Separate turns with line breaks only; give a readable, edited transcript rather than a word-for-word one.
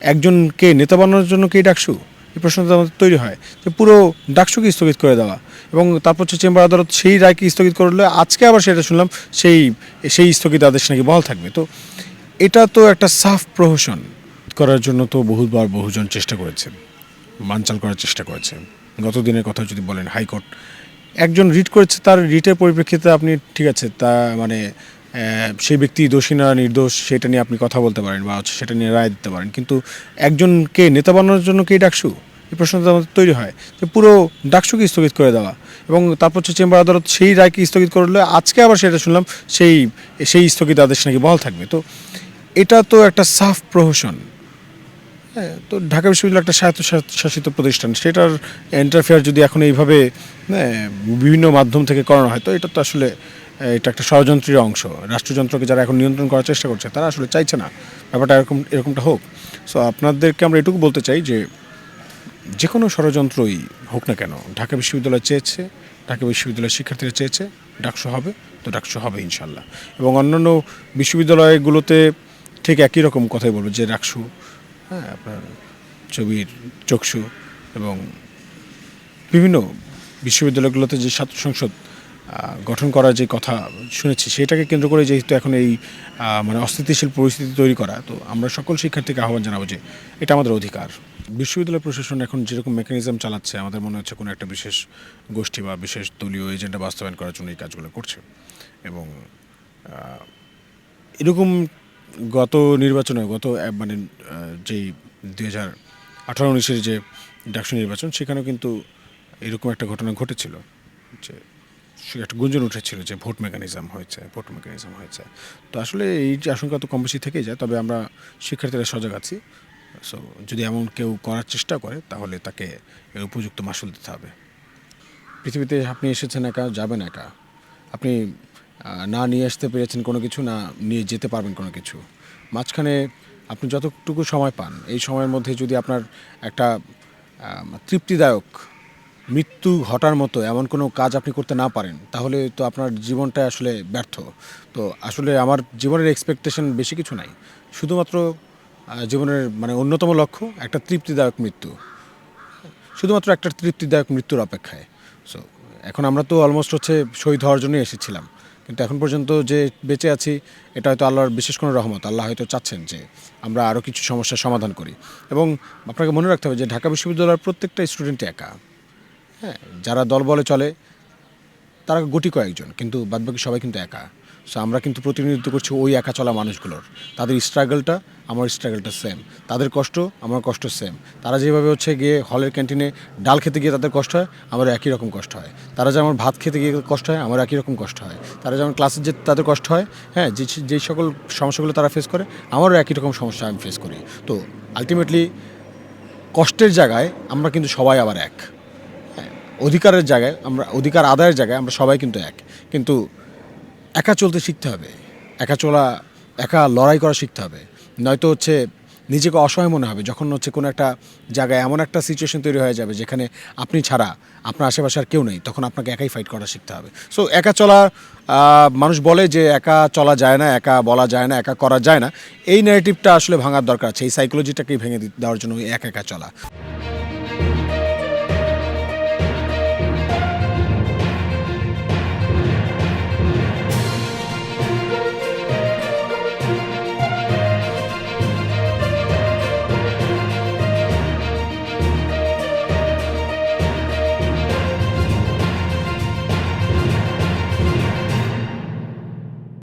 একজনকে নেতা বানানোর জন্য কি ডাকসু? এই প্রশ্নটা আমাদের তৈরি হয় যে পুরো ডাকসুকে স্থগিত করে দেওয়া এবং তারপর হচ্ছে চেম্বার আদালত সেই রায়কে স্থগিত করলে আজকে আবার সেটা শুনলাম সেই সেই স্থগিত আদেশ নাকি বহাল থাকবে। তো এটা তো একটা সাফ প্রহসন করার জন্য তো বহুবার বহুজন চেষ্টা করেছেন, বানচাল করার চেষ্টা করেছে। গত দিনের কথা যদি বলেন, হাইকোর্ট একজন রিট করেছে, তার রিটের পরিপ্রেক্ষিতে আপনি ঠিক আছে তা মানে সেই ব্যক্তি দোষী না নির্দোষ সেটা নিয়ে আপনি কথা বলতে পারেন বা হচ্ছে সেটা নিয়ে রায় দিতে পারেন, কিন্তু একজনকে নেতা বানানোর জন্য কি ডাকসু? এই প্রশ্নটা আমাদের তৈরি হয় যে পুরো ডাকসুকে স্থগিত করে দেওয়া এবং তারপর হচ্ছে চেম্বার আদালত সেই রায়কে স্থগিত করলে আজকে আবার সেটা শুনলাম সেই সেই স্থগিত আদেশ নাকি বহাল থাকবে। তো এটা তো একটা সাফ প্রহসন। হ্যাঁ, তো ঢাকা বিশ্ববিদ্যালয় একটা স্বায়ত্তশাসিত প্রতিষ্ঠান, সেটার ইন্টারফেয়ার যদি এখন এইভাবে বিভিন্ন মাধ্যম থেকে করানো হয়, তো এটা তো আসলে এটা একটা ষড়যন্ত্রের অংশ। রাষ্ট্রযন্ত্রকে যারা এখন নিয়ন্ত্রণ করার চেষ্টা করছে তারা আসলে চাইছে না ব্যাপারটা এরকমটা হোক। সো আপনাদেরকে আমরা এটুকু বলতে চাই যে যে কোনো ষড়যন্ত্রই হোক না কেন, ঢাকা বিশ্ববিদ্যালয় চেয়েছে, ঢাকা বিশ্ববিদ্যালয়ের শিক্ষার্থীরা চেয়েছে ডাকসু হবে, তো ডাকসু হবে ইনশাল্লাহ। এবং অন্যান্য বিশ্ববিদ্যালয়গুলোতে ঠিক একই রকম কথাই বলবো যে ডাকসু, হ্যাঁ, আপনার ছবির চকসু এবং বিভিন্ন বিশ্ববিদ্যালয়গুলোতে যে ছাত্র সংসদ গঠন করার যে কথা শুনেছি, সেটাকে কেন্দ্র করে যেহেতু এখন এই মানে অস্থিতিশীল পরিস্থিতি তৈরি করা, তো আমরা সকল শিক্ষার্থীকে আহ্বান জানাবো যে এটা আমাদের অধিকার। বিশ্ববিদ্যালয় প্রশাসন এখন যেরকম মেকানিজম চালাচ্ছে, আমাদের মনে হচ্ছে কোনো একটা বিশেষ গোষ্ঠী বা বিশেষ দলীয় এজেন্ডা বাস্তবায়ন করার জন্য এই কাজগুলো করছে। এবং এরকম গত নির্বাচনে মানে যেই 2018-19-এর যে ডাকসু নির্বাচন, সেখানেও কিন্তু এরকম একটা ঘটনা ঘটেছিল যে একটা গুঞ্জন উঠেছিল যে ভোট মেকানিজম হয়েছে। তো আসলে এই যে আশঙ্কা তো কম বেশি থেকেই যায়, তবে আমরা শিক্ষার্থীরা সজাগ আছি। সো যদি এমন কেউ করার চেষ্টা করে তাহলে তাকে এর উপযুক্ত মাসুল দিতে হবে। পৃথিবীতে আপনি এসেছেন একা, যাবেন একা। আপনি না নিয়ে আসতে পেরেছেন কোনো কিছু, না নিয়ে যেতে পারবেন কোনো কিছু। মাঝখানে আপনি যতটুকু সময় পান, এই সময়ের মধ্যে যদি আপনার একটা তৃপ্তিদায়ক মৃত্যু ঘটার মতো এমন কোনো কাজ আপনি করতে না পারেন, তাহলে তো আপনার জীবনটা আসলে ব্যর্থ। তো আসলে আমার জীবনের এক্সপেকটেশন বেশি কিছু নাই, শুধুমাত্র জীবনের মানে অন্যতম লক্ষ্য একটা তৃপ্তিদায়ক মৃত্যু, শুধুমাত্র একটা তৃপ্তিদায়ক মৃত্যুর অপেক্ষায়। সো এখন আমরা তো অলমোস্ট হচ্ছে শহীদ হওয়ার জন্যই এসেছিলাম, কিন্তু এখন পর্যন্ত যে বেঁচে আছি এটা হয়তো আল্লাহর বিশেষ কোনো রহমত। আল্লাহ হয়তো চাচ্ছেন যে আমরা আরও কিছু সমস্যার সমাধান করি। এবং আপনাকে মনে রাখতে হবে যে ঢাকা বিশ্ববিদ্যালয়ের প্রত্যেকটা স্টুডেন্টই একা। হ্যাঁ, যারা দলবলে চলে তারা গুটি কয়েকজন, কিন্তু বাদবাকি সবাই কিন্তু একা। সো আমরা কিন্তু প্রতিনিধিত্ব করছি ওই একা চলা মানুষগুলোর। তাদের স্ট্রাগলটা আমার স্ট্রাগলটা সেম, তাদের কষ্ট আমার কষ্ট সেম। তারা যেভাবে হচ্ছে গিয়ে হলের ক্যান্টিনে ডাল খেতে গিয়ে তাদের কষ্ট হয়, আমারও একই রকম কষ্ট হয়। তারা যেমন ভাত খেতে গিয়ে কষ্ট হয়, আমার একই রকম কষ্ট হয়। তারা যেমন ক্লাসে যেতে তাদের কষ্ট হয়, হ্যাঁ, যেই সকল সমস্যাগুলো তারা ফেস করে, আমারও একই রকম সমস্যা আমি ফেস করি। তো আলটিমেটলি কষ্টের জায়গায় আমরা কিন্তু সবাই আবার এক। অধিকারের জায়গায় আমরা, অধিকার আদায়ের জায়গায় আমরা সবাই কিন্তু এক। কিন্তু একা চলতে শিখতে হবে, একা চলা, একা লড়াই করা শিখতে হবে। নয়তো হচ্ছে নিজেকে অসহায় মনে হবে যখন হচ্ছে কোনো একটা জায়গায় এমন একটা সিচুয়েশন তৈরি হয়ে যাবে যেখানে আপনি ছাড়া আপনার আশেপাশে আর কেউ নেই, তখন আপনাকে একাই ফাইট করা শিখতে হবে। সো একা চলা, মানুষ বলে যে একা চলা যায় না, একা বলা যায় না, একা করা যায় না, এই ন্যারেটিভটা আসলে ভাঙার দরকার আছে। এই সাইকোলজিটাকেই ভেঙে দেওয়ার জন্য একা একা চলা।